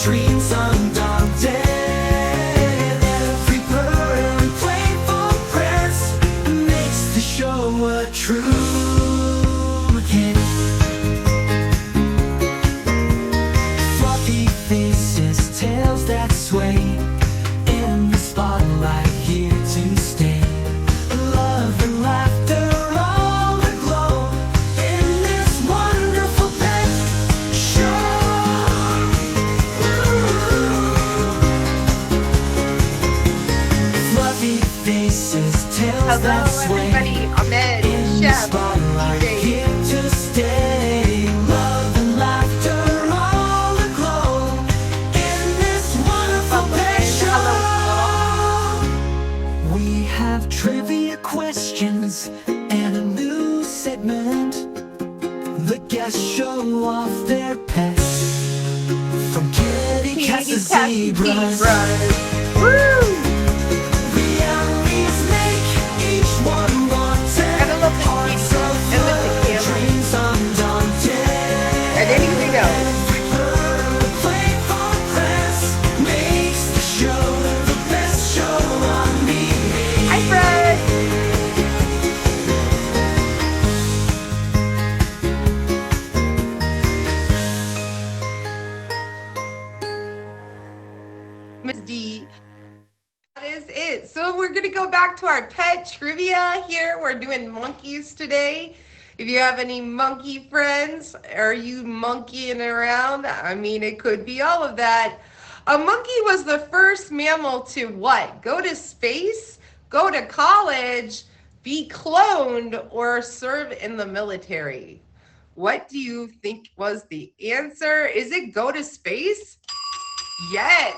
dreams undaunted. Every purr and playful press makes the show a true hit. Fluffy faces, tails that sway in the spotlight, here to stay. Love and laughter all aglow in this wonderful pet show. Fluffy faces, tails that sway Ahmed, in the Chef, spotlight, DJ. here to stay. Love and laughter all aglow in this wonderful pet show. We have trivia questions and a new segment. The guests show off their pets, from kitty cats to zebras. Woo! Realities make each one wanted. Gotta love the Hearts kitty of and the fun, camera. dreams undaunted. And anything else. Every purr, playful press makes the show the best show on me. Hi, Fred. Miss D. That is it. So we're going to go back to our pet trivia here. We're doing monkeys today. If you have any monkey friends, are you monkeying around? I mean, it could be all of that. A monkey was the first mammal to what? Go to space, go to college, be cloned, or serve in the military. What do you think was the answer? Is it go to space? Yes.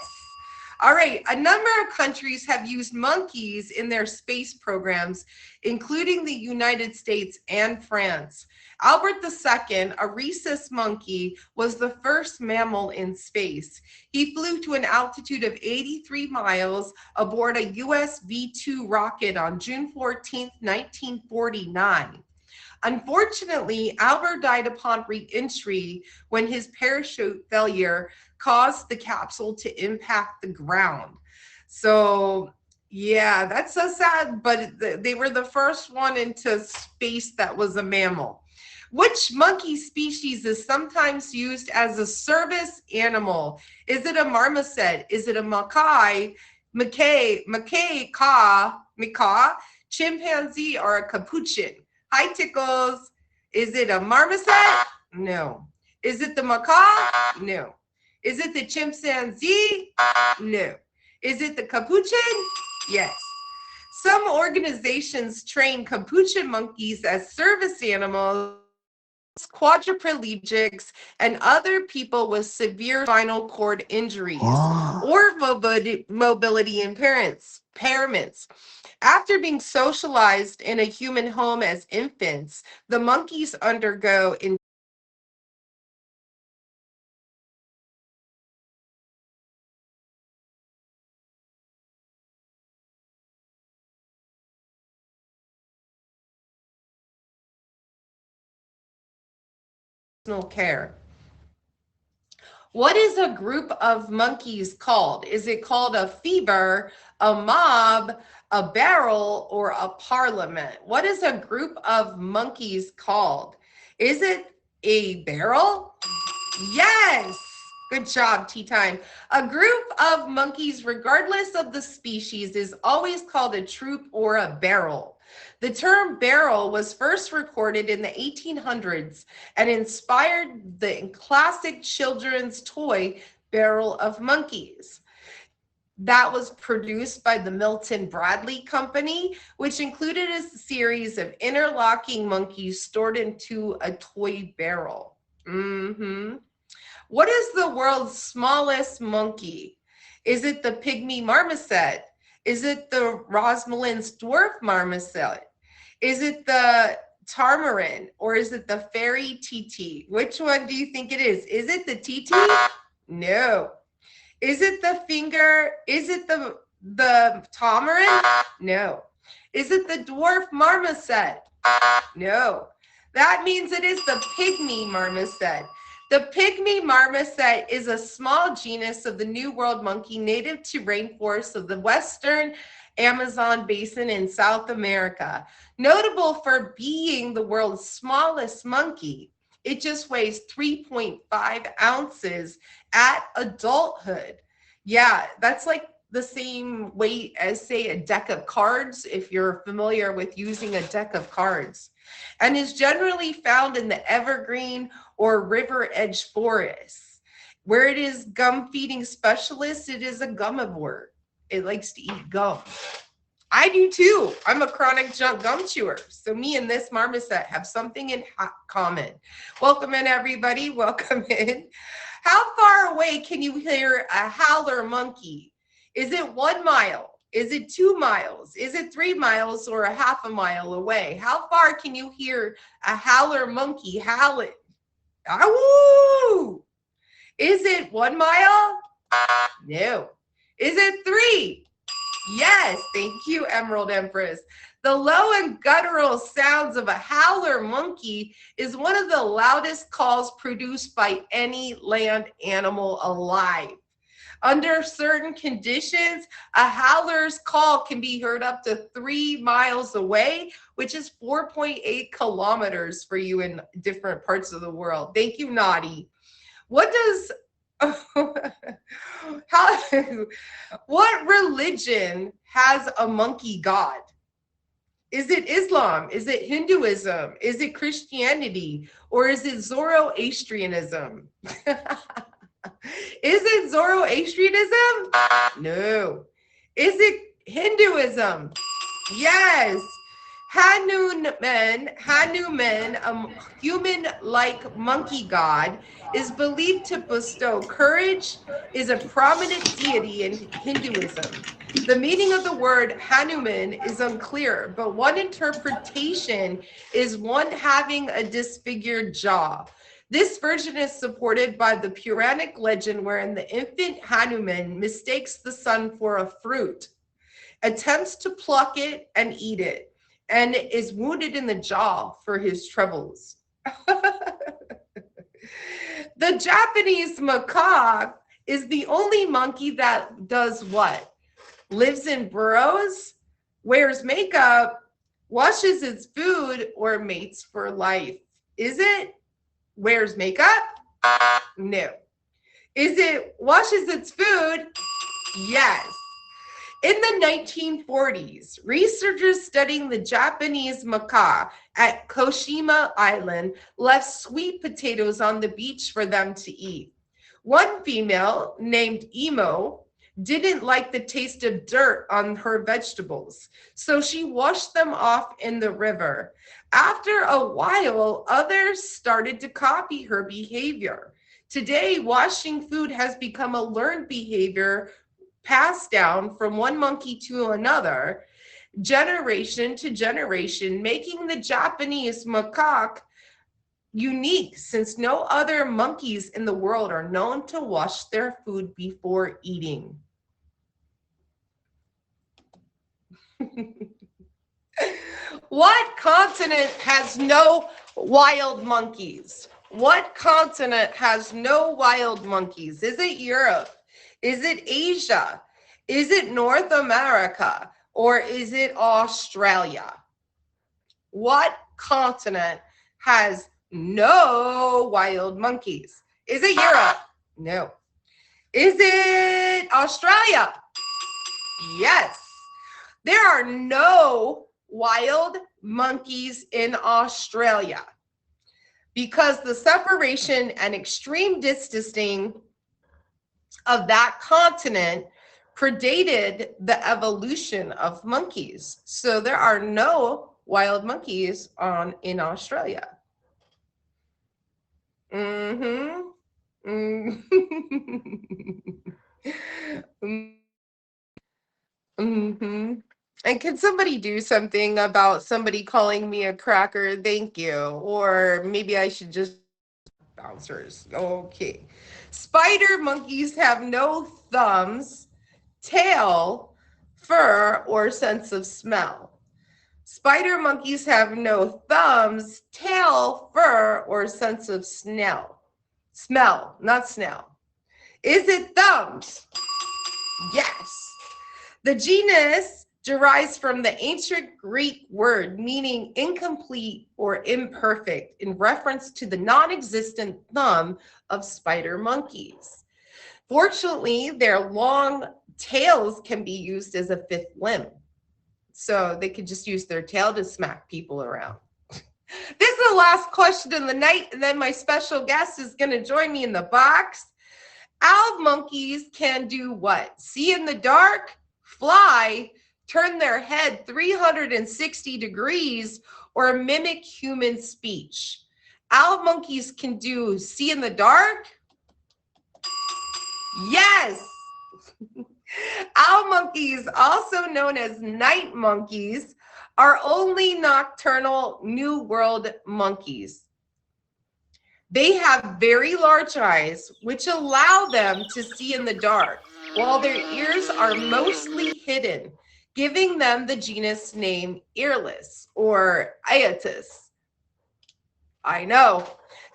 All right, a number of countries have used monkeys in their space programs, including the United States and France. Albert II, a rhesus monkey, was the first mammal in space. He flew to an altitude of 83 miles aboard a US V-2 rocket on June 14, 1949. Unfortunately, Albert died upon re-entry when his parachute failure caused the capsule to impact the ground. So, yeah, that's so sad, but they were the first one into space that was a mammal. Which monkey species is sometimes used as a service animal? Is it a marmoset? Is it a macaque, chimpanzee, or a capuchin? Hi, Tickles. Is it a marmoset? No. Is it the macaque? No. Is it the chimpanzee? No. Is it the capuchin? Yes. Some organizations train capuchin monkeys as service animals, quadriplegics, and other people with severe spinal cord injuries or mobility impairments. After being socialized in a human home as infants, the monkeys undergo intensive care. What is a group of monkeys called? Is it called a fever, a mob, a barrel, or a parliament? What is a group of monkeys called? Is it a barrel? Yes. Good job, Tea Time. A group of monkeys, regardless of the species, is always called a troop or a barrel. The term barrel was first recorded in the 1800s and inspired the classic children's toy Barrel of Monkeys. That was produced by the Milton Bradley Company, which included a series of interlocking monkeys stored into a toy barrel. What is the world's smallest monkey? Is it the pygmy marmoset? Is it the Rosmalin's dwarf marmoset? Is it the tamarin, or is it the fairy TT? Which one do you think it is? Is it the TT? No. Is it the finger? Is it the tamarin? No. Is it the dwarf marmoset? No. That means it is the pygmy marmoset. The pygmy marmoset is a small genus of the New World monkey native to rainforests of the western Amazon basin in South America. Notable for being the world's smallest monkey, it just weighs 3.5 ounces at adulthood. Yeah, that's like the same weight as, say, a deck of cards, if you're familiar with using a deck of cards, and is generally found in the evergreen or river edge forests. Where it is gum feeding specialist, it is a gumivore. It likes to eat gum. I do too. I'm a chronic junk gum chewer. So me and this marmoset have something in common. Welcome in, everybody. Welcome in. How far away can you hear a howler monkey? Is it 1 mile? Is it 2 miles? Is it 3 miles or a half a mile away? How far can you hear a howler monkey howling? Awoo! Is it 1 mile? No. Is it 3? Yes, thank you, Emerald Empress. The low and guttural sounds of a howler monkey is one of the loudest calls produced by any land animal alive. Under certain conditions, a howler's call can be heard up to 3 miles away, which is 4.8 kilometers for you in different parts of the world. Thank you, Naughty. What does how what religion has a monkey god? Is it Islam? Is it Hinduism? Is it Christianity? Or is it Zoroastrianism? Is it Zoroastrianism? No. Is it Hinduism? Yes. Hanuman, a human-like monkey god, is believed to bestow courage, is a prominent deity in Hinduism. The meaning of the word Hanuman is unclear, but one interpretation is one having a disfigured jaw. This version is supported by the Puranic legend wherein the infant Hanuman mistakes the sun for a fruit, attempts to pluck it and eat it, and is wounded in the jaw for his troubles. The Japanese macaque is the only monkey that does what? Lives in burrows, wears makeup, washes its food, or mates for life. Is it wears makeup? No. Is it washes its food? Yes. In the 1940s, researchers studying the Japanese macaque at Koshima Island left sweet potatoes on the beach for them to eat. One female, named Emo, didn't like the taste of dirt on her vegetables, so she washed them off in the river. After a while, others started to copy her behavior. Today, washing food has become a learned behavior passed down from one monkey to another, generation to generation, making the Japanese macaque unique since no other monkeys in the world are known to wash their food before eating. What continent has no wild monkeys? What continent has no wild monkeys? Is it Europe? Is it Asia? Is it North America? Or is it Australia? What continent has no wild monkeys? Is it Europe? No. Is it Australia? Yes. There are no wild monkeys in Australia because the separation and extreme distancing of that continent predated the evolution of monkeys. So there are no wild monkeys in Australia. Mm-hmm. Mm-hmm. And can somebody do something about somebody calling me a cracker? Thank you. Or maybe I should just bouncers. Okay. Spider monkeys have no thumbs, tail, fur, or sense of smell. Spider monkeys have no thumbs, tail, fur, or sense of smell. Smell, not snail. Is it thumbs? Yes. The genus derives from the ancient Greek word meaning incomplete or imperfect in reference to the non existent thumb of spider monkeys. Fortunately, their long tails can be used as a fifth limb. So they could just use their tail to smack people around. This is the last question of the night, and then my special guest is going to join me in the box. Owl monkeys can do what? See in the dark, fly, turn their head 360 degrees, or mimic human speech. Owl monkeys can do see in the dark? Yes! Owl monkeys, also known as night monkeys, are only nocturnal New World monkeys. They have very large eyes, which allow them to see in the dark, while their ears are mostly hidden, giving them the genus name earless or Iatus. I know.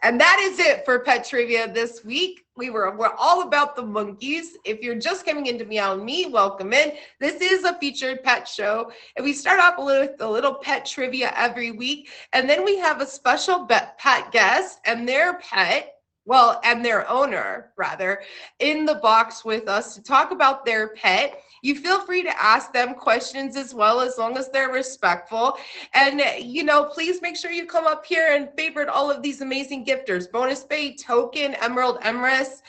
And that is it for Pet Trivia this week. We're all about the monkeys. If you're just coming into Meow and Me, welcome in. This is a featured pet show, and we start off with a little pet trivia every week, and then we have a special pet guest and their pet, well, and their owner rather, in the box with us to talk about their pet. You feel free to ask them questions as long as they're respectful. And, please make sure you come up here and favorite all of these amazing gifters. Bonus Bay, Token, Emerald Empress.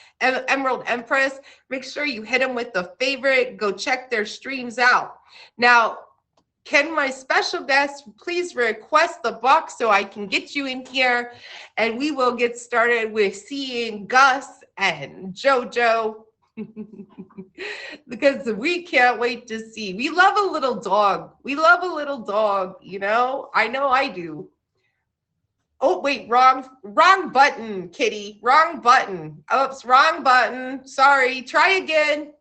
Make sure you hit them with the favorite. Go check their streams out. Now, can my special guest please request the box so I can get you in here? And we will get started with seeing Gus and JoJo. Because we can't wait to see. We love a little dog. I know I do. Oh, wait, wrong button, kitty. Wrong button. Oops, wrong button. Sorry. Try again.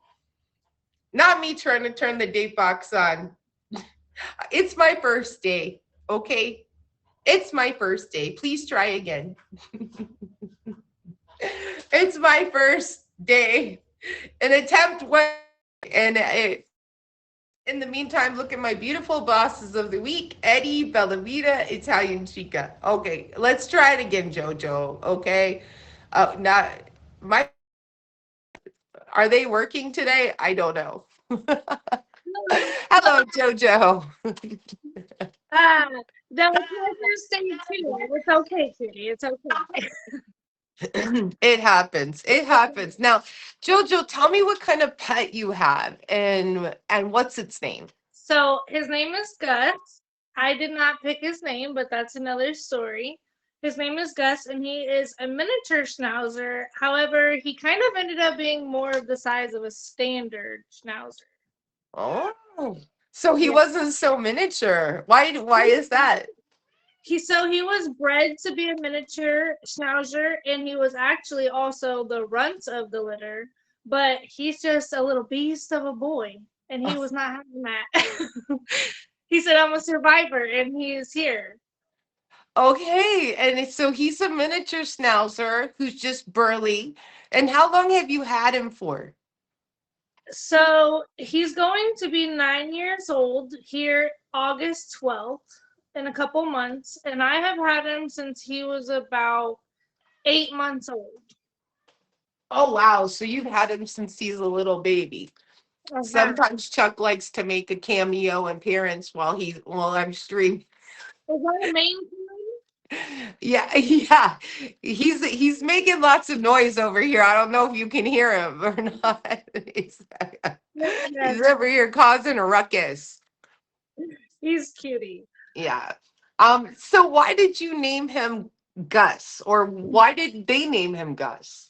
Not me trying to turn the date box on. It's my first day, okay? It's my first day. Please try again. It's my first day. An attempt went, and in the meantime, look at my beautiful bosses of the week, Eddie, Bellavita, Italian Chica. Okay, let's try it again, JoJo, okay? Not my, are they working today? I don't know. Hello, JoJo. Ah, that was my first day too. It's okay, Kitty. It's okay. It happens. It happens. Now, Jojo, tell me what kind of pet you have and what's its name? So his name is Gus. I did not pick his name, but that's another story. His name is Gus, and he is a miniature schnauzer. However, he kind of ended up being more of the size of a standard schnauzer. Oh, so he Yeah. wasn't so miniature. Why is that? He was bred to be a miniature schnauzer, and he was actually also the runt of the litter, but he's just a little beast of a boy, and he was not having that. He said, "I'm a survivor," and he is here. Okay, and so he's a miniature schnauzer who's just burly. And how long have you had him for? So he's going to be 9 years old here August 12th in a couple months, and I have had him since he was about 8 months old. Oh wow, so you've had him since he's a little baby. I have. Sometimes Chuck likes to make a cameo appearance while I'm streaming. Is that a main Yeah, yeah. He's making lots of noise over here. I don't know if you can hear him or not. He's, Yes, he's over here causing a ruckus. he's cutie. Yeah. So why did you name him Gus? Or why did they name him Gus?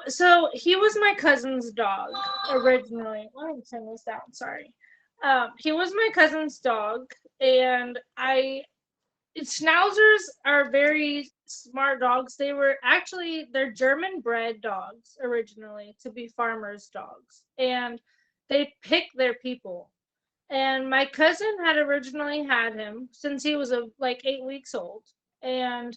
So he was my cousin's dog originally. Let me turn this down. Sorry. He was my cousin's dog, and Schnauzers are very smart dogs. They're German bred dogs originally to be farmers' dogs, and they pick their people. And my cousin had originally had him since he was like 8 weeks old, and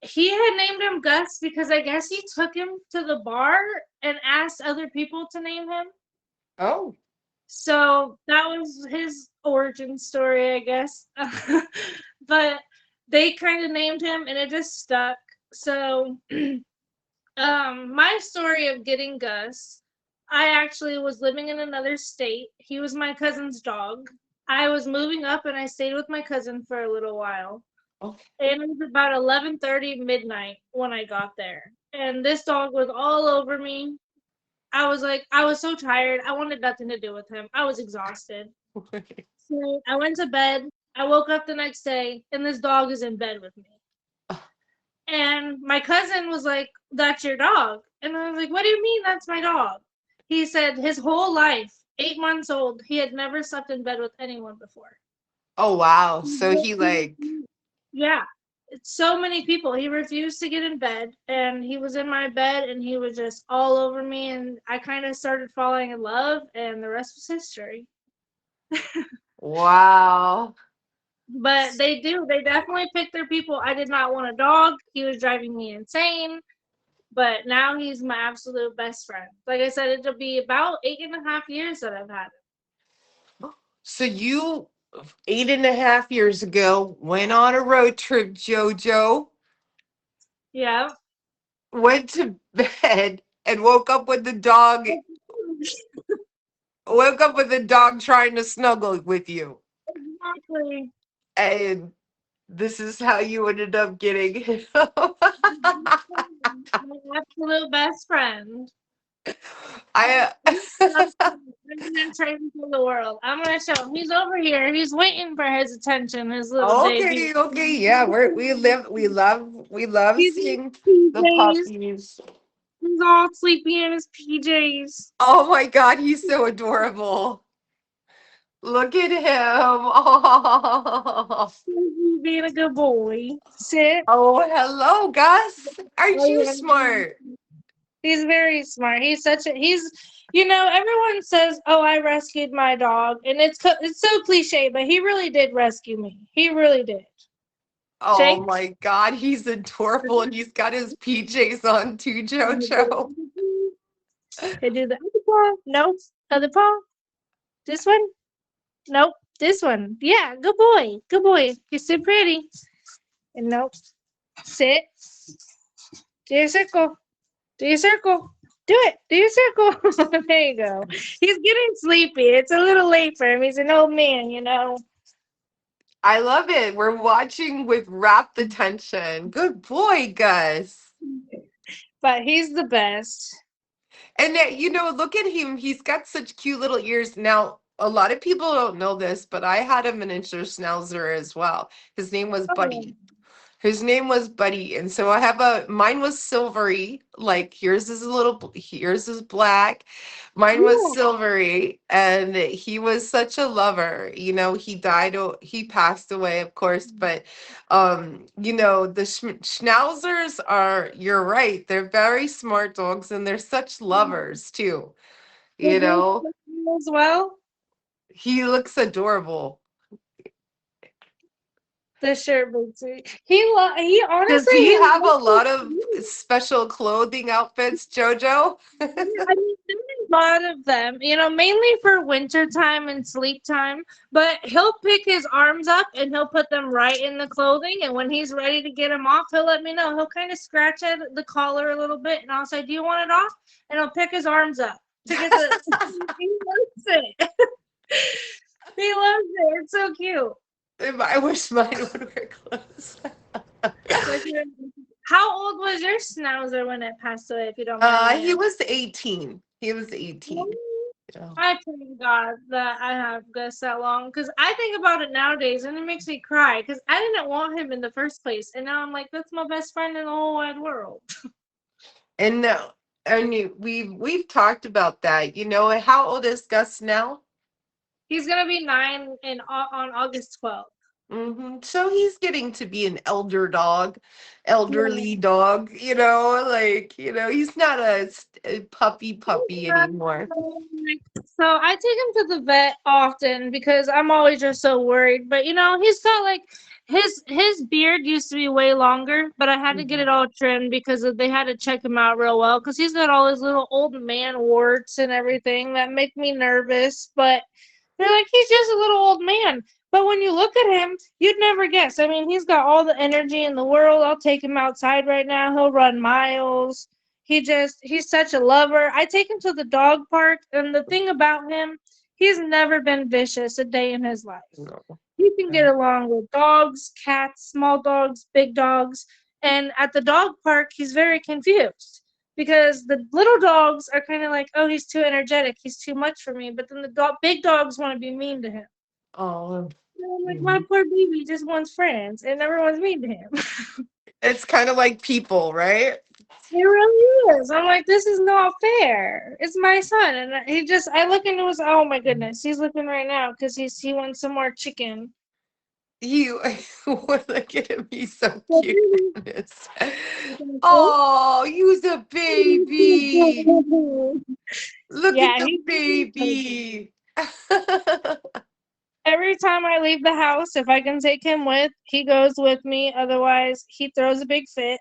he had named him Gus because I guess he took him to the bar and asked other people to name him. Oh. So that was his origin story, I guess. But they kind of named him and it just stuck. So my story of getting Gus, I actually was living in another state. He was my cousin's dog. I was moving up and I stayed with my cousin for a little while. Okay. And it was about 11:30 midnight when I got there. And this dog was all over me. I was so tired. I wanted nothing to do with him. I was exhausted. So I went to bed. I woke up the next day and this dog is in bed with me. And my cousin was like, "That's your dog." And I was like, "What do you mean that's my dog?" He said his whole life, 8 months old, he had never slept in bed with anyone before. Oh wow. So he like Yeah. It's so many people. He refused to get in bed and he was in my bed and he was just all over me and I kind of started falling in love and the rest was history. wow. But they definitely pick their people. I did not want a dog. He was driving me insane. But now he's my absolute best friend. Like I said, it'll be about 8.5 years that I've had him. So you 8.5 years ago went on a road trip, Jojo, Yeah. went to bed and woke up with the dog trying to snuggle with you. Exactly. And this is how you ended up getting him. My absolute best friend. I I'm gonna trade him for the world. I'm gonna show him. He's over here. He's waiting for his attention. His little debut. okay, yeah, we love He's in seeing his the PJs. puppies. He's all sleepy in his PJs. Oh my god, he's so adorable. Look at him. Oh, He's being a good boy. Sit. oh hello, Gus. Aren't Oh you yeah. smart? He's very smart. Everyone says, "Oh, I rescued my dog," and it's so cliche, but he really did rescue me. He really did. Oh Shake. my god, he's adorable and he's got his PJs on too, Jojo. They do the other paw. Nope. Other paw. This one. Nope. This one. Yeah. Good boy. Good boy. You're so pretty. And nope. Sit. Do your circle. Do your circle. Do it. Do your circle. There you go. He's getting sleepy. It's a little late for him. He's an old man. I love it. We're watching with rapt attention. Good boy, Gus. But he's the best. And look at him. He's got such cute little ears. Now, a lot of people don't know this, but I had a miniature schnauzer as well. His name was Oh, Buddy. His name was Buddy. And so mine was silvery, like here's his black. Mine was yeah. silvery, and he was such a lover. He passed away, of course, but the schnauzers you're right, they're very smart dogs and they're such lovers too. Does You he know, sleep as well? he looks adorable. The shirt boots. He Does honestly he he have a loves lot of special clothing outfits, Jojo? I mean, there's a lot of them, mainly for winter time and sleep time. But he'll pick his arms up and he'll put them right in the clothing. And when he's ready to get them off, he'll let me know. He'll kind of scratch at the collar a little bit, and I'll say, "Do you want it off?" And he'll pick his arms up to get the. He loves it. He loves it. It's so cute. I wish mine would wear clothes. Like, how old was your schnauzer when it passed away? If you don't mind me He asking. was 18. He was 18. Yeah. I thank God that I have Gus that long because I think about it nowadays and it makes me cry because I didn't want him in the first place. And now I'm like, that's my best friend in the whole wide world. And we've talked about that. How old is Gus now? He's going to be 9 on August 12th. So he's getting to be an Yeah. elderly dog, he's not a puppy anymore. So I take him to the vet often because I'm always just so worried. But he's got like his beard used to be way longer, but I had to get Mhm. it all trimmed because they had to check him out real well because he's got all his little old man warts and everything that make me nervous. But they're like, he's just a little old man. But when you look at him, you'd never guess. I mean, he's got all the energy in the world. I'll take him outside right now. He'll run miles. He's such a lover. I take him to the dog park, and the thing about him, he's never been vicious a day in his life. No. He can get along with dogs, cats, small dogs, big dogs. And at the dog park, he's very confused because the little dogs are kind of like, oh, he's too energetic. He's too much for me. But then the big dogs want to be mean to him. Oh, And I'm like, my mhm. poor baby just wants friends, and everyone's mean to him. It's kind of like people, right? It really is. I'm like, this is not fair. It's my son, and I look into his. Oh my goodness, he's looking right now because he wants some more chicken. You look at him, he's so So cute. Oh, you's a baby. Look at yeah, the he's baby. every time I leave the house, if I can take him with, he goes with me. Otherwise, he throws a big fit.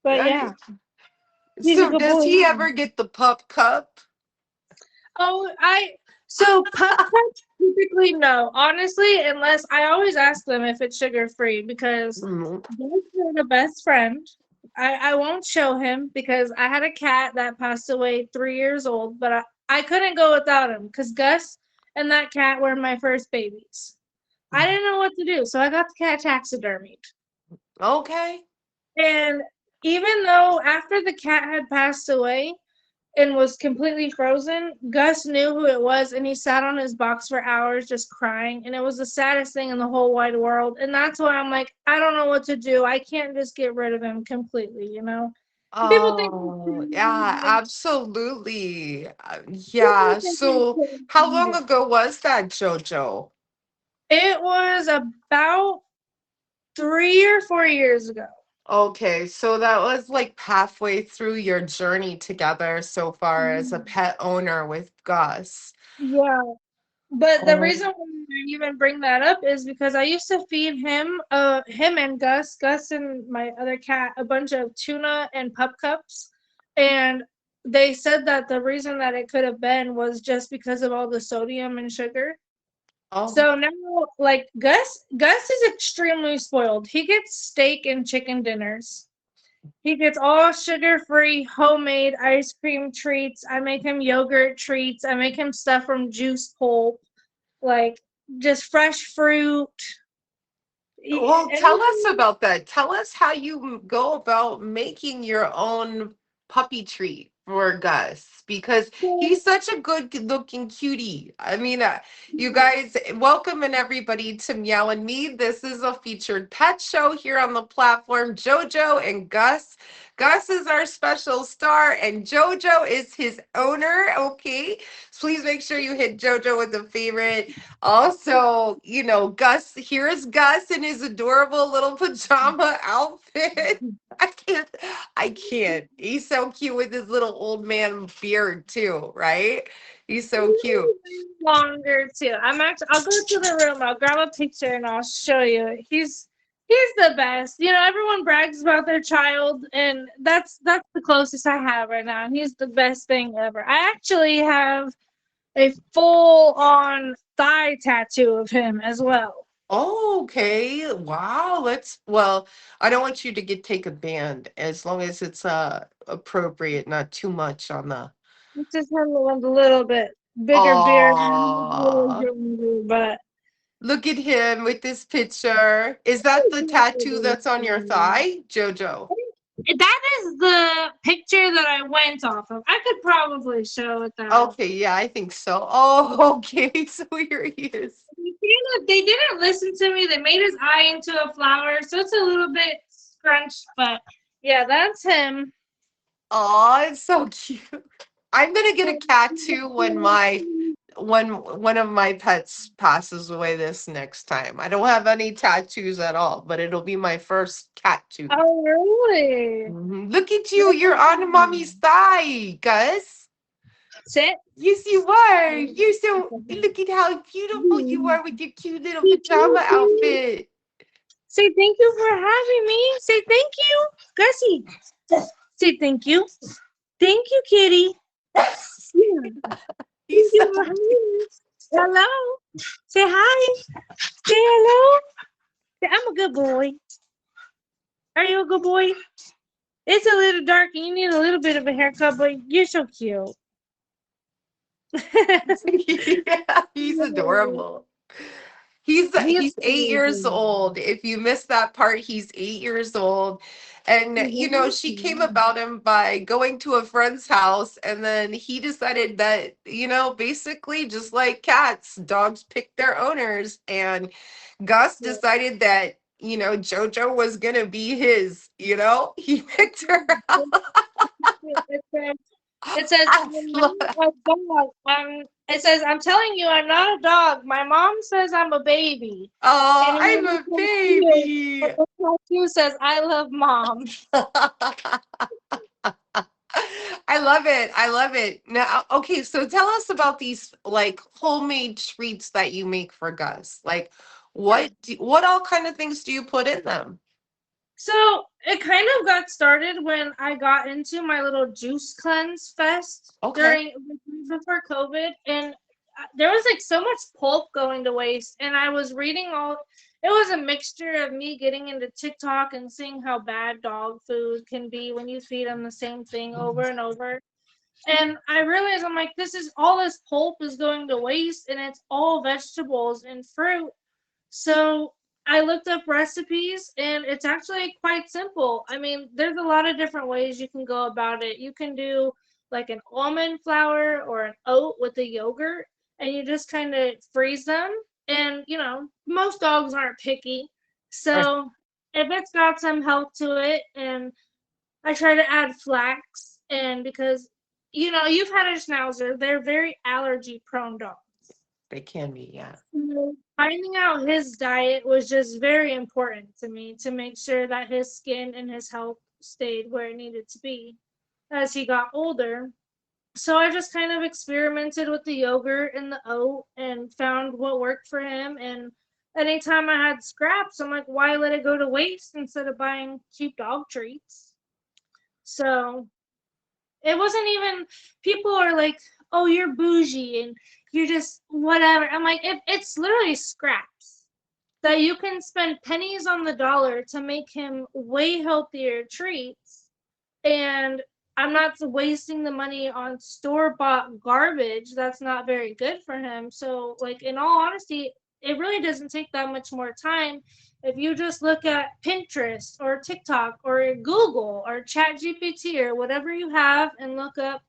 But I- yeah, he's a So good does boy. he ever get the pup cup? Oh, so pup cups typically no, honestly, unless I always ask them if it's sugar free because Mm. they're the best friend. I won't show him because I had a cat that passed away 3 years old, but I couldn't go without him because Gus and that cat were my first babies. I didn't know what to do, so I got the cat taxidermied. Okay. And even though after the cat had passed away and was completely frozen, Gus knew who it was and he sat on his box for hours just crying. And it was the saddest thing in the whole wide world. And that's why I'm like, I don't know what to do. I can't just get rid of him completely, you know? And people think Oh, yeah, absolutely. people Yeah. think So how long ago was that, Jojo? it was about 3 or 4 years ago. Okay, so that was like halfway through your journey together so far as a pet owner with Gus. Yeah. But the Oh, reason why I even bring that up is because I used to feed him and Gus and my other cat, a bunch of tuna and pup cups, and they said that the reason that it could have been was just because of all the sodium and sugar. oh, So now, like Gus is extremely spoiled. He gets steak and chicken dinners. He gets all sugar-free homemade ice cream treats. I make him yogurt treats. I make him stuff from juice pulp, like just fresh fruit. well, tell us Anything. about that. Tell us how you go about making your own puppy treat for Gus because he's such a good looking cutie. I mean, you guys, welcome and everybody to Meow and Me. This is a featured pet show here on the platform. Jojo and Gus. Gus is our special star, and Jojo is his owner. Okay, so please make sure you hit Jojo with a favorite. Also, Gus, here's Gus in his adorable little pajama outfit. I can't, I can't. He's so cute with his little old man beard too, right? He's so cute. Longer too. I'll go to the room, I'll grab a picture and I'll show you. He's the best. You know, everyone brags about their child and that's the closest I have right now. He's the best thing ever. I actually have a full on thigh tattoo of him as well. Oh, okay. Wow. Well, I don't want you to take a band as long as it's appropriate, not too much on the. It's just him with a little bit bigger beard, Oh, but look at him with this picture. Is that the tattoo that's on your thigh, Jojo? that is the picture that I went off of. I could probably show it though. Okay, yeah, I think so. Oh, okay. So here he is. They didn't listen to me. They made his eye into a flower, so it's a little bit scrunched, but yeah, that's him. Oh, it's so cute. I'm gonna get a cat too when one of my pets passes away this next time. I don't have any tattoos at all, but it'll be my first cat too. Oh, really? Look at you. You're on mommy's thigh, Gus. Sit. Yes, you are. You're so. Look at how beautiful you are with your cute little Say pajama thank you. outfit. Say thank you for having me. Say thank you. Gussie. Say thank you. Thank you, kitty. Yeah. Thank He's so you for having cute. me. Hello. Say hi. Say hello. Say, I'm a good boy. Are you a good boy? It's a little dark and you need a little bit of a haircut, but you're so cute. Yeah, he's adorable. He's He's 8 years old. If you missed that part, he's 8 years old. And she came about him by going to a friend's house, and then he decided that, basically just like cats, dogs pick their owners. And Gus decided that, Jojo was gonna be his, he picked her out. It says, it says I I'm love not a dog. It says I'm telling you I'm not a dog. My mom says I'm a baby. Oh, And in I'm the a tattoo, baby. the tattoo says I love mom. I love it. I love it. Now, okay, so tell us about these like homemade treats that you make for Gus. Like what all kind of things do you put in them? So it kind of got started when I got into my little juice cleanse fest Okay. during before COVID, and there was like so much pulp going to waste. And I was reading all. It was a mixture of me getting into TikTok and seeing how bad dog food can be when you feed them the same thing over and over. And I realized I'm like, this pulp is going to waste, and it's all vegetables and fruit. So I looked up recipes and it's actually quite simple. I mean, there's a lot of different ways you can go about it. You can do like an almond flour or an oat with a yogurt and you just kind of freeze them. And, most dogs aren't picky. Right. So if it's got some health to it, and I try to add flax, and because, you've had a schnauzer, they're very allergy prone dogs. They can be, yeah. So finding out his diet was just very important to me to make sure that his skin and his health stayed where it needed to be as he got older. So I just kind of experimented with the yogurt and the oat and found what worked for him. And anytime I had scraps, I'm like, why let it go to waste instead of buying cheap dog treats? So it wasn't even, people are like, oh, you're bougie and you're just whatever. I'm like, it's literally scraps that you can spend pennies on the dollar to make him way healthier treats. And I'm not wasting the money on store bought garbage that's not very good for him. So, like, in all honesty, it really doesn't take that much more time if you just look at Pinterest or TikTok or Google or ChatGPT or whatever you have and look up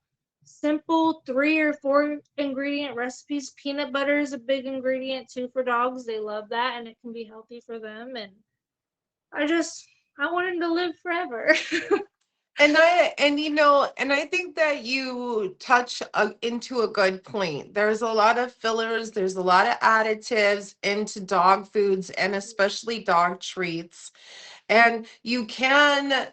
simple 3 or 4 ingredient recipes. Peanut butter is a big ingredient too for dogs. They love that and it can be healthy for them. And I just, I want him to live forever. And I think that you touch into a good point. There's a lot of fillers, there's a lot of additives into dog foods and especially dog treats. And you can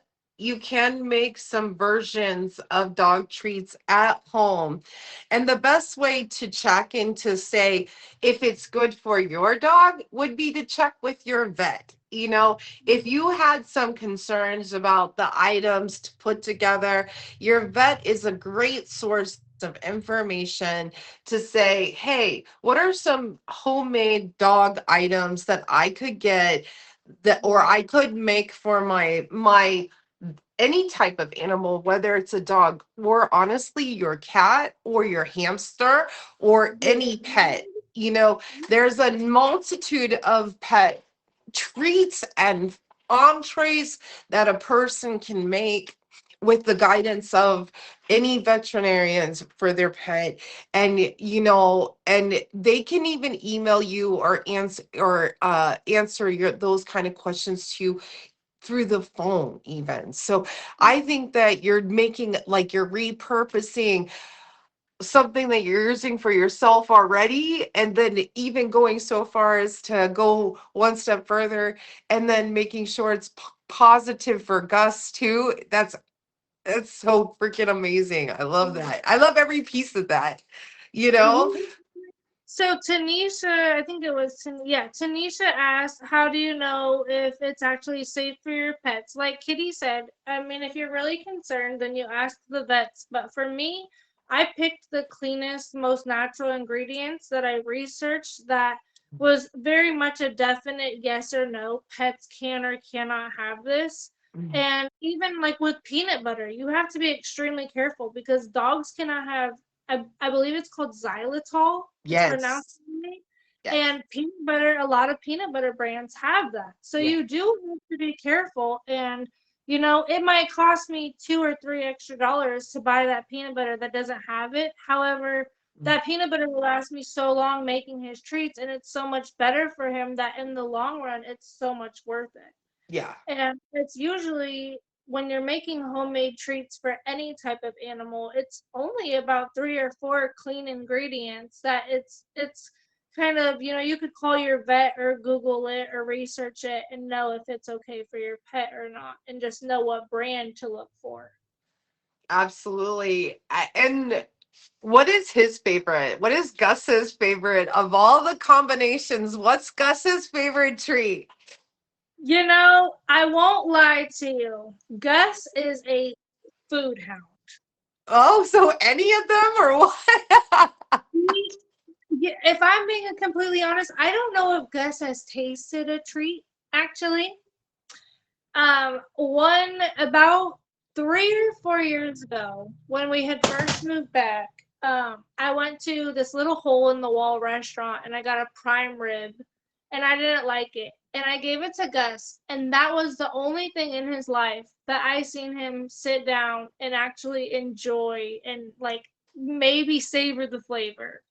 make some versions of dog treats at home. And the best way to check and to say if it's good for your dog would be to check with your vet. If you had some concerns about the items to put together, your vet is a great source of information to say, hey, what are some homemade dog items that I could get that or I could make for my any type of animal, whether it's a dog or honestly your cat or your hamster or any pet. There's a multitude of pet treats and entrees that a person can make with the guidance of any veterinarians for their pet. And they can even email you or answer your those kind of questions to you through the phone even. So I think that you're making like you're repurposing something that you're using for yourself already, and then even going so far as to go one step further and then making sure it's positive for Gus too. That's It's so freaking amazing. I love that. I love every piece of that. You know? So Tanisha, I think it was, yeah, Tanisha asked, how do you know if it's actually safe for your pets? Like Kitty said, I mean, if you're really concerned, then you ask the vets. But for me, I picked the cleanest, most natural ingredients that I researched that was very much a definite yes or no. Pets can or cannot have this. Mhm. And even like with peanut butter, you have to be extremely careful because dogs cannot have, I believe it's called xylitol. It's pronounced Yes. that way. Yes. And peanut butter, a lot of peanut butter brands have that. So Yeah. you do have to be careful. And, it might cost me $2 or $3 extra to buy that peanut butter that doesn't have it. However, Mm. that peanut butter will last me so long making his treats, and it's so much better for him that in the long run, it's so much worth it. Yeah. And it's usually when you're making homemade treats for any type of animal, it's only about three or four clean ingredients that it's kind of, you could call your vet or Google it or research it and know if it's okay for your pet or not and just know what brand to look for. Absolutely. And what is his favorite? What is Gus's favorite of all the combinations? What's Gus's favorite treat? I won't lie to you. Gus is a food hound. Oh, so any of them or what? Yeah, if I'm being completely honest, I don't know if Gus has tasted a treat actually. One about 3 or 4 years ago, when we had first moved back, I went to this little hole in the wall restaurant and I got a prime rib, and I didn't like it, and I gave it to Gus, and that was the only thing in his life that I seen him sit down and actually enjoy and like maybe savor the flavor.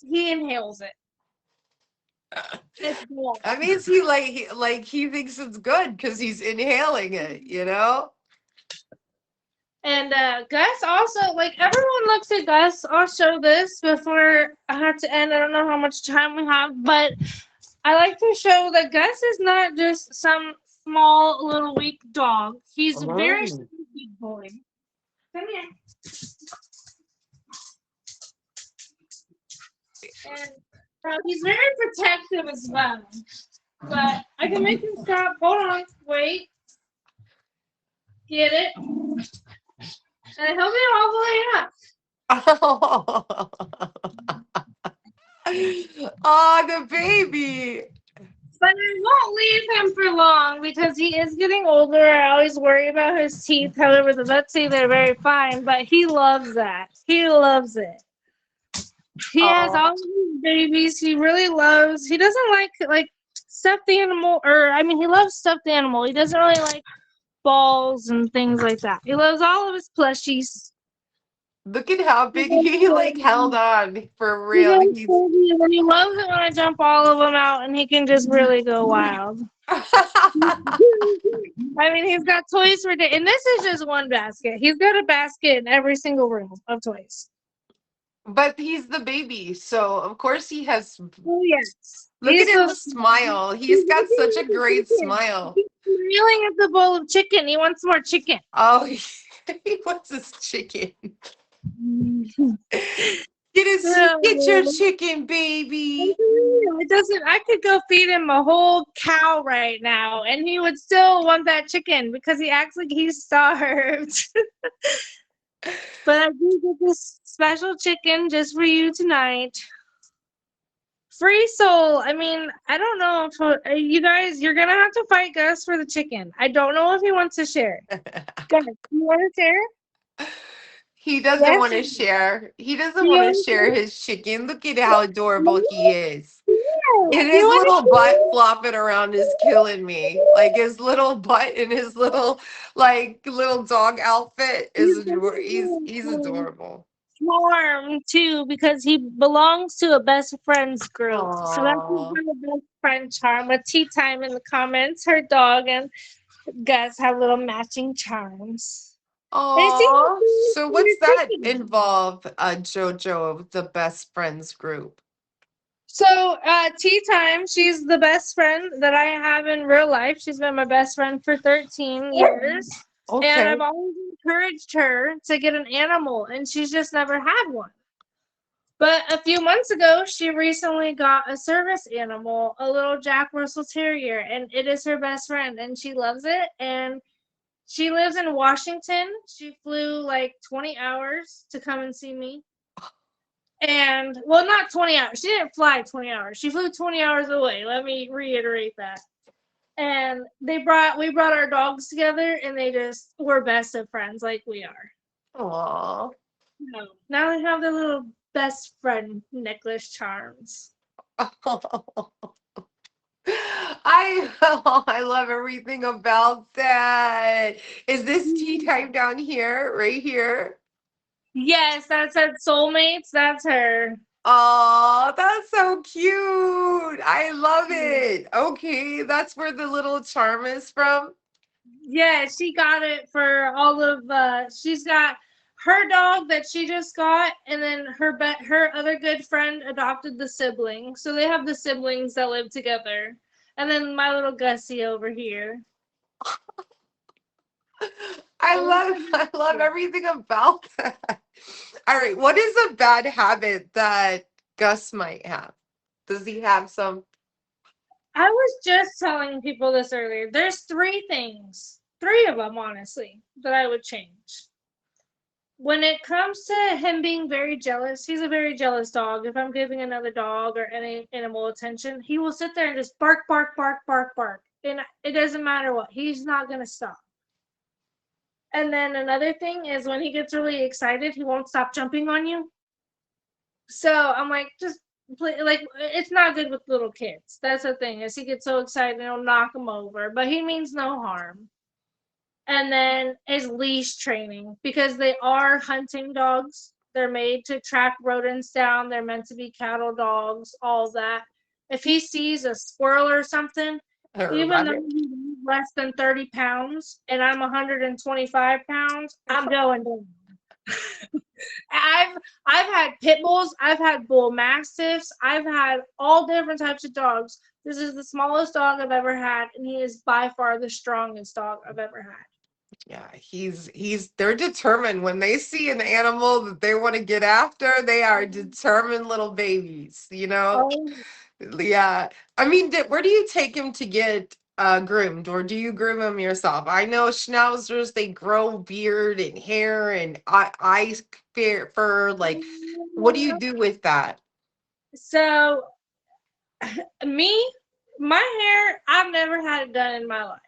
He inhales it. It's good. That means he thinks it's good because he's inhaling it, you know? And Gus also, like, everyone looks at Gus. I'll show this before I have to end. I don't know how much time we have, but I like to show that Gus is not just some small little weak dog. He's a very Oh. strong big boy. Come here. And he's very protective as well. But I can make him stop. Hold on. Wait. Get it. And he'll be all the way up. Oh, the baby. But I won't leave him for long because he is getting older. I always worry about his teeth. However, the vets say they're very fine, but he loves that. He loves it. He has Oh, all of his babies. He really loves. He doesn't like stuffed animal, or I mean, he loves stuffed animal. He doesn't really like balls and things like that. He loves all of his plushies. look at how big he like held on for He real. goes He's crazy, and he loves it when I jump all of them out, and he can just really go wild. I mean, he's got toys for day, and this is just one basket. He's got a basket in every single room of toys. but he's the baby, so of course he has. Oh yes, Look at he's him the smile. He's he's got such looking a at the great chicken. smile. He's smiling at the bowl of chicken. He wants more chicken. Oh, he wants his chicken. Get your Oh, chicken, baby. it doesn't. I could go feed him a whole cow right now, and he would still want that chicken because he acts like he's starved. But I do get this special chicken just for you tonight. Free soul. I mean, I don't know if you guys, you're gonna have to fight Gus for the chicken. I don't know if he wants to share. Gus, you want to share? He doesn't Yes. want to share. He doesn't Do want you to want to share his chicken. Look at how adorable share? he is. Yeah. And Do you his want little to butt flopping around is killing me. Like his little butt and his little little dog outfit is he's share? adorable. Charm too because he belongs to a best friends group. So that's Aww. his best friend charm. A tea time in the comments. Her dog and Gus have little matching charms. And it Aww. seems So like what's that you're tricky. involve, Jojo, the best friends group? So tea time, she's the best friend that I have in real life. She's been my best friend for 13 years. And Okay. I've always encouraged her to get an animal, and she's just never had one. But a few months ago, she recently got a service animal, a little Jack Russell Terrier, and it is her best friend, and she loves it. And she lives in Washington. She flew like 20 hours to come and see me. And well, not 20 hours. She didn't fly 20 hours. She flew 20 hours away. Let me reiterate that. And we brought our dogs together, and they just were best of friends like we are. Aw. No. Now they have their little best friend necklace charms. I love everything about that. Is this tea time down here, right here? Yes, that said soulmates. That's her. Oh, that's so cute. I love it. Okay, that's where the little charm is from. Yeah, she got it for all of. She's got her dog that she just got, and then her other good friend adopted the sibling. So they have the siblings that live together, and then my little Gussie over here. I love everything about that. All right, what is a bad habit that Gus might have? Does he have some? I was just telling people this earlier. There's three of them, honestly, that I would change. When it comes to him being very jealous, he's a very jealous dog. If I'm giving another dog or any animal attention, he will sit there and just bark, bark, bark, bark, bark. And it doesn't matter what, he's not going to stop. And then another thing is when he gets really excited, he won't stop jumping on you. So I'm like, just play, like it's not good with little kids. That's the thing is he gets so excited and he'll knock them over, but he means no harm. And then is leash training because they are hunting dogs. They're made to track rodents down. They're meant to be cattle dogs, all that. If he sees a squirrel or something, Or even though rabbit? he's less than 30 pounds and I'm 125 pounds, I'm going down. I've I've had pit bulls, I've had bull mastiffs, I've had all different types of dogs. This is the smallest dog I've ever had, and he is by far the strongest dog I've ever had. Yeah, he's they're determined when they see an animal that they want to get after, they are determined little babies, you know? Oh, Yeah. I mean, where do you take him to get groomed, or do you groom him yourself? I know schnauzers, they grow beard and hair and eyes fur. Like, what do you do with that? so me, my hair, I've never had it done in my life.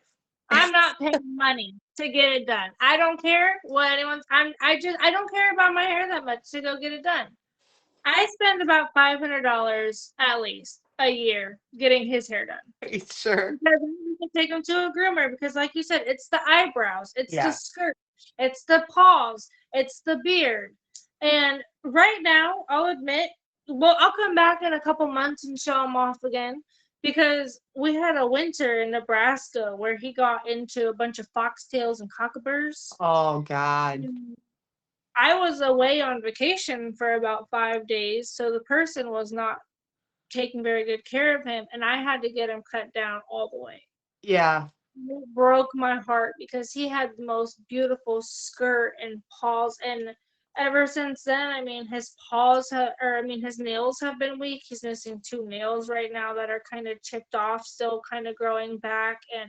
I'm not paying money to get it done. I don't care what anyone's. I don't care about my hair that much to go get it done. I spend about $500 at least a year getting his hair done. Sure. Because we can take him to a groomer because, like you said, it's the eyebrows, it's the Yeah. skirt, it's the paws, it's the beard. And right now, I'll admit, well, I'll come back in a couple months and show him off again because we had a winter in Nebraska where he got into a bunch of foxtails and cockaburs. Oh God. I was away on vacation for about 5 days, so the person was not taking very good care of him, and I had to get him cut down all the way. Yeah. It broke my heart because he had the most beautiful skirt and paws, and ever since then, I mean, his nails have been weak. He's missing two nails right now that are kind of chipped off, still kind of growing back, and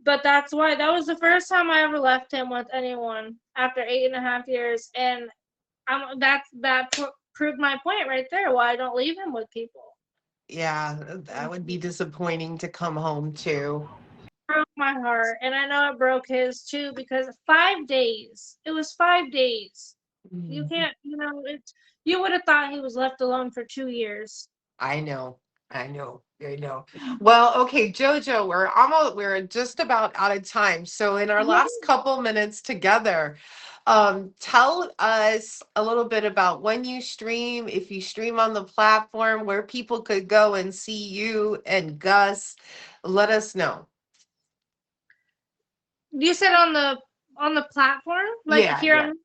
but that's why that was the first time I ever left him with anyone after 8.5 years, and proved my point right there. Why I don't leave him with people. Yeah, that would be disappointing to come home to. Broke my heart, and I know it broke his too because 5 days. It was 5 days. You Mhm. can't, you would have thought he was left alone for 2 years. I know. I know. I know. Well, okay, Jojo, we're just about out of time. So in our Yeah. last couple minutes together, tell us a little bit about when you stream, if you stream on the platform, where people could go and see you and Gus. Let us know. You said on the platform, like Yeah, here yeah. on.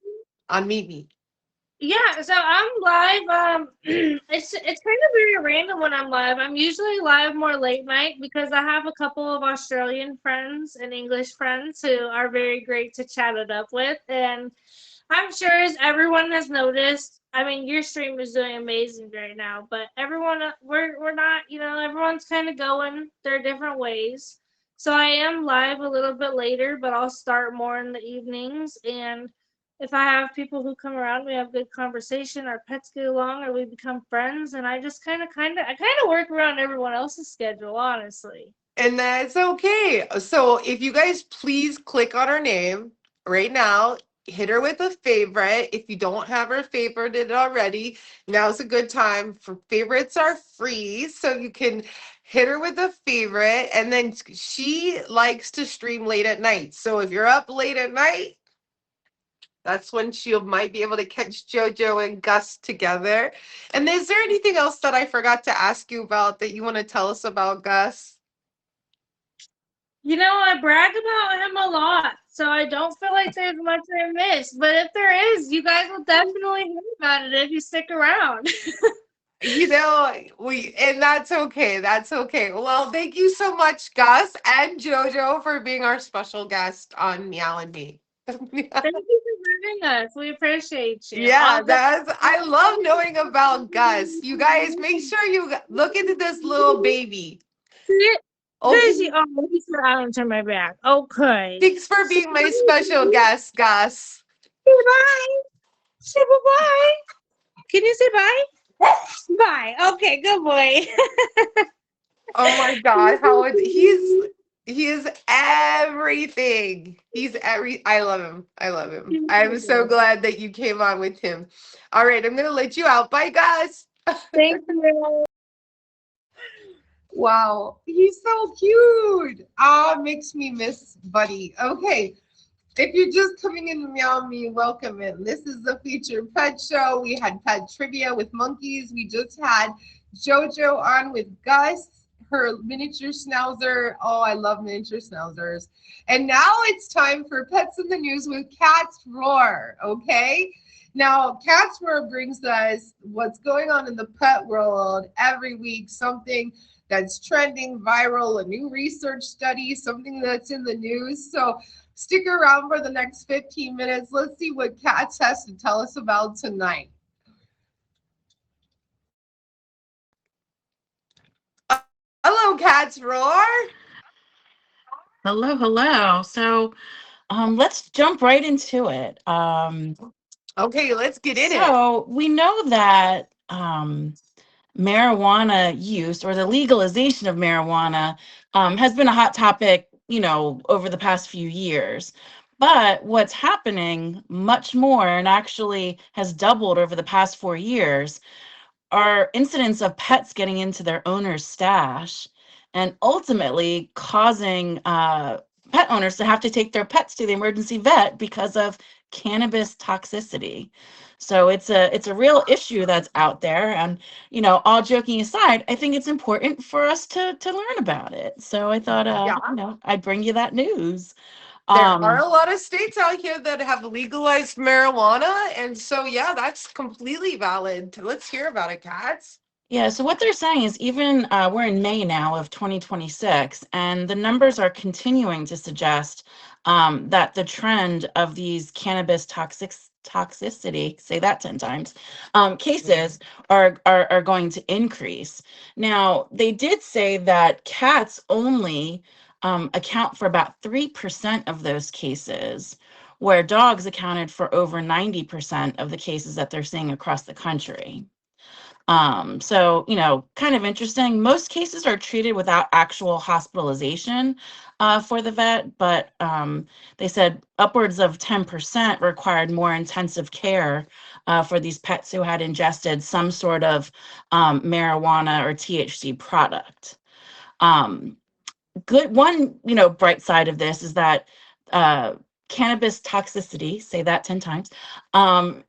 On Meet Me. Yeah, so I'm live. It's kind of very random when I'm live. I'm usually live more late night because I have a couple of Australian friends and English friends who are very great to chat it up with, and I'm sure as everyone has noticed. I mean, your stream is doing amazing right now, but everyone, we're not, everyone's kind of going their different ways. So I am live a little bit later, but I'll start more in the evenings. And if I have people who come around, we have good conversation, our pets get along, or we become friends. And I just I kind of work around everyone else's schedule, honestly. And that's okay. So if you guys please click on her name right now, hit her with a favorite. If you don't have her favorited already, now's a good time. For favorites are free, so you can hit her with a favorite. And then she likes to stream late at night. So if you're up late at night, that's when she might be able to catch JoJo and Gus together. And is there anything else that I forgot to ask you about that you want to tell us about Gus? I brag about him a lot, so I don't feel like there's much I missed. But if there is, you guys will definitely hear about it if you stick around. We and that's okay. That's okay. Well, thank you so much, Gus and Jojo, for being our special guest on Meow and Me. Thank you for having us. We appreciate you. Yeah, that's I love knowing about Gus. You guys make sure you look into this little baby. See, Okay. Daisy, oh, he said I don't turn my back. Okay. Thanks for being my special guest, Gus. Say bye. Say bye. Can you say bye? Bye. Okay, good boy. Oh my God, how he is everything. He's every I love him. I love him. I'm so glad that you came on with him. All right, I'm gonna let you out. Bye guys. Thank you. Wow, he's so cute. Ah, makes me miss Buddy. Okay, if you're just coming in to Meow Me, welcome in. This is the featured pet show. We had pet trivia with monkeys. We just had JoJo on with Gus, her miniature schnauzer. Oh, I love miniature schnauzers. And now it's time for Pets in the News with Cat's Roar, okay? Now, Cat's Roar brings us what's going on in the pet world every week, something that's trending viral, a new research study, something that's in the news. So stick around for the next 15 minutes. Let's see what Katz has to tell us about tonight. Hello, Kat's Roar. Hello, hello. Let's jump right into it. Okay, let's get in it. So we know that marijuana use or the legalization of marijuana has been a hot topic, over the past few years. But what's happening much more and actually has doubled over the past 4 years are incidents of pets getting into their owner's stash and ultimately causing pet owners to have to take their pets to the emergency vet because of cannabis toxicity. So it's a real issue that's out there, and all joking aside, I think it's important for us to learn about it. So I thought Yeah. I'd bring you that news. There are Um, a lot of states out here that have legalized marijuana. And so, yeah, that's completely valid. Let's hear about it, Katz. Yeah, so what they're saying is even we're in May now of 2026, and the numbers are continuing to suggest that the trend of these cannabis toxicity, say that 10 times, cases are going to increase. Now, they did say that cats only account for about 3% of those cases, where dogs accounted for over 90% of the cases that they're seeing across the country. So, kind of interesting. Most cases are treated without actual hospitalization for the vet, but they said upwards of 10% required more intensive care for these pets who had ingested some sort of marijuana or THC product. Um, Good one, bright side of this is that uh, cannabis toxicity, say that 10 times,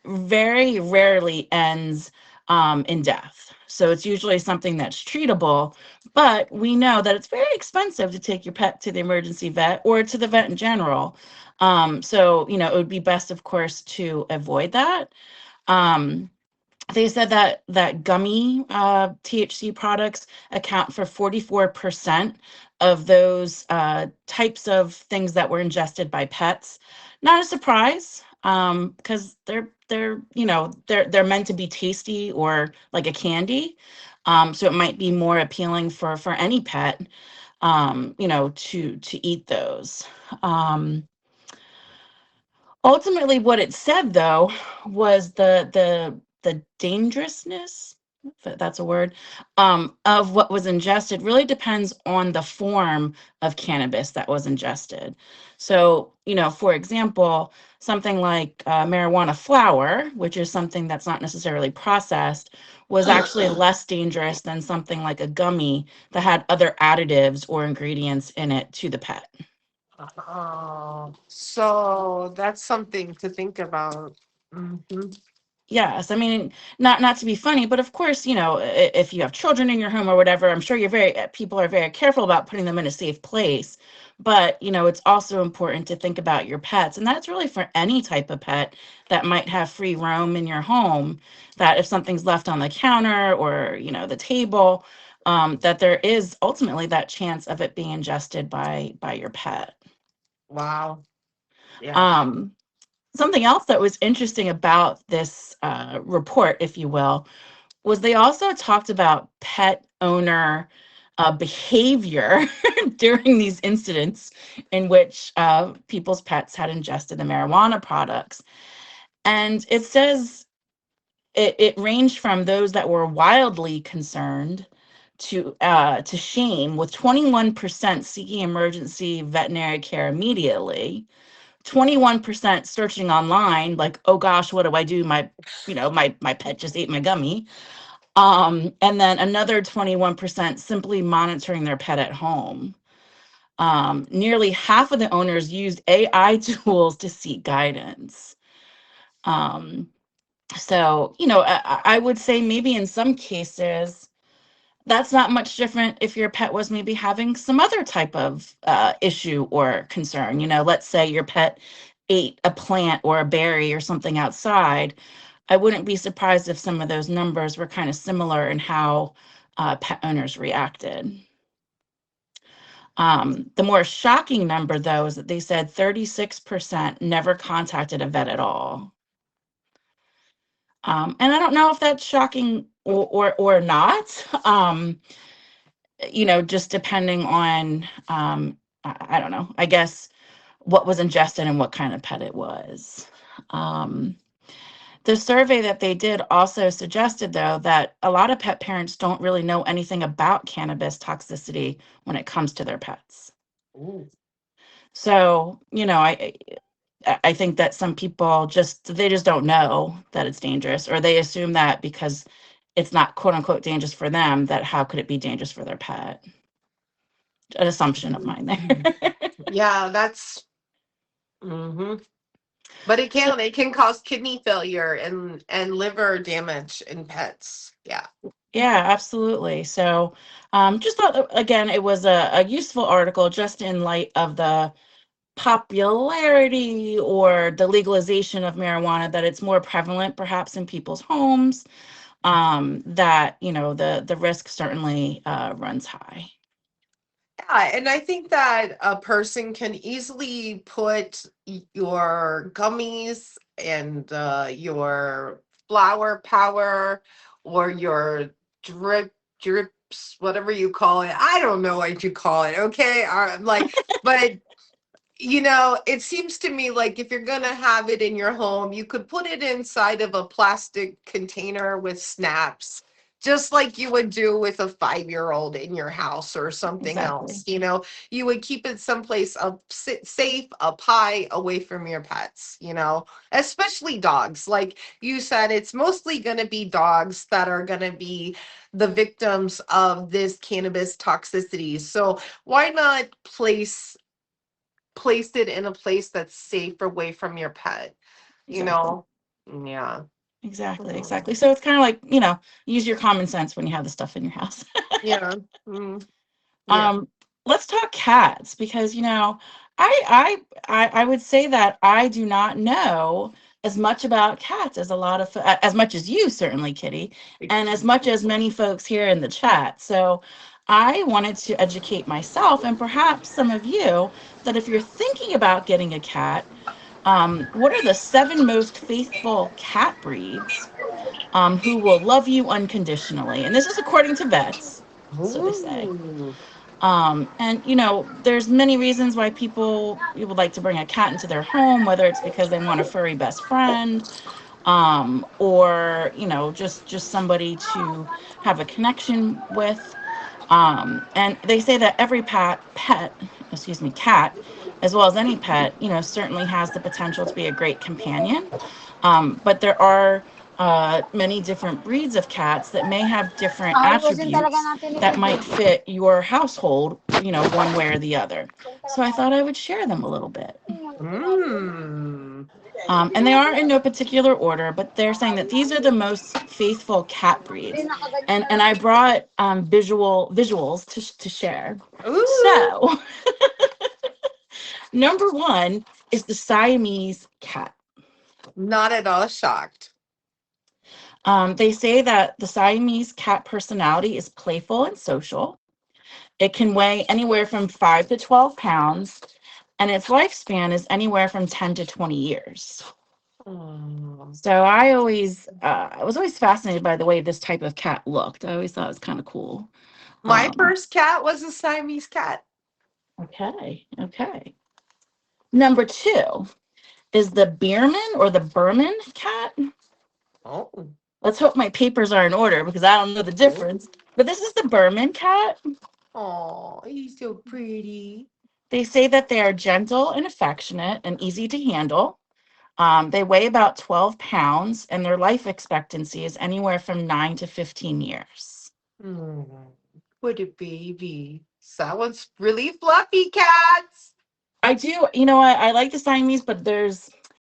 very rarely ends in death. So it's usually something that's treatable, but we know that it's very expensive to take your pet to the emergency vet or to the vet in general. So, it would be best, of course, to avoid that. Um, they said that gummy THC products account for 44% of those types of things that were ingested by pets. Not a surprise, because they're they're meant to be tasty or like a candy, so it might be more appealing for any pet, to eat those. Um, Ultimately, what it said though was the dangerousness, if that's a word, of what was ingested really depends on the form of cannabis that was ingested. So, for example, something like marijuana flower, which is something that's not necessarily processed, was actually less dangerous than something like a gummy that had other additives or ingredients in it to the pet. Oh, so that's something to think about. Hmm. Yes, I mean, not to be funny, but of course, if you have children in your home or whatever, I'm sure people are very careful about putting them in a safe place. But, it's also important to think about your pets, and that's really for any type of pet that might have free roam in your home, that if something's left on the counter or, the table, that there is ultimately that chance of it being ingested by your pet. Wow. Yeah. Um, Something else that was interesting about this report, if you will, was they also talked about pet owner behavior during these incidents in which people's pets had ingested the marijuana products. And it says it ranged from those that were wildly concerned to shame, with 21% seeking emergency veterinary care immediately, 21% searching online, like, oh gosh, what do I do? My pet just ate my gummy. And then another 21% simply monitoring their pet at home. Nearly half of the owners used AI tools to seek guidance. Um, so, I would say maybe in some cases, that's not much different if your pet was maybe having some other type of issue or concern. Let's say your pet ate a plant or a berry or something outside. I wouldn't be surprised if some of those numbers were kind of similar in how pet owners reacted. The more shocking number, though, is that they said 36% never contacted a vet at all. And I don't know if that's shocking or not. Just depending on, I don't know, I guess what was ingested and what kind of pet it was. Um, the survey that they did also suggested, though, that a lot of pet parents don't really know anything about cannabis toxicity when it comes to their pets. Ooh. So, I think that some people they just don't know that it's dangerous, or they assume that because it's not quote unquote dangerous for them, that how could it be dangerous for their pet? An assumption of mine Mhm. there. Yeah, that's. Hmm. But it So, can. It can cause kidney failure and liver damage in pets. Yeah. yeah, absolutely. So, just thought again it was a useful article just in light of the popularity or the legalization of marijuana, that it's more prevalent perhaps in people's homes, that the risk certainly runs high. Yeah, and I think that a person can easily put your gummies and your flower power or your drips, whatever you call it. I don't know what you call it. Okay, but it seems to me like if you're gonna have it in your home, you could put it inside of a plastic container with snaps, just like you would do with a 5-year-old in your house or something else. Exactly. You would keep it someplace up safe, up high, away from your pets. Especially dogs. Like you said, it's mostly gonna be dogs that are gonna be the victims of this cannabis toxicity. So why not place it in a place that's safe away from your pet, you Exactly. know? Yeah. Exactly. Mhm. So it's kind of like, use your common sense when you have the stuff in your house. Yeah. Mm. Yeah. um, let's talk cats, because I would say that I do not know as much about cats as a lot of, as much as you certainly, Kitty, and as much as many folks here in the chat. So I wanted to educate myself and perhaps some of you that if you're thinking about getting a cat, what are the 7 most faithful cat breeds who will love you unconditionally? And this is according to vets, so they say. Ooh. And there's many reasons why you would like to bring a cat into their home, whether it's because they want a furry best friend, or just somebody to have a connection with. And they say that every cat, as well as any pet, certainly has the potential to be a great companion. But there are many different breeds of cats that may have different attributes that might fit your household, one way or the other. So I thought I would share them a little bit. Mm. And they are in no particular order, but they're saying that these are the most faithful cat breeds. And I brought visuals to share. Ooh. So number 1 is the Siamese cat. Not at all shocked. They say that the Siamese cat personality is playful and social. It can weigh anywhere from 5 to 12 pounds, and its lifespan is anywhere from 10 to 20 years. Oh. So I was always fascinated by the way this type of cat looked. I always thought it was kind of cool. My first cat was a Siamese cat. Okay. Number 2 is the Bierman or the Berman cat. Oh. Let's hope my papers are in order because I don't know the difference. But this is the Berman cat. Oh, he's so pretty. They say that they are gentle and affectionate and easy to handle. They weigh about 12 pounds, and their life expectancy is anywhere from 9 to 15 years. What a baby. That one's really fluffy, cats. I do, I like the Siamese, but there's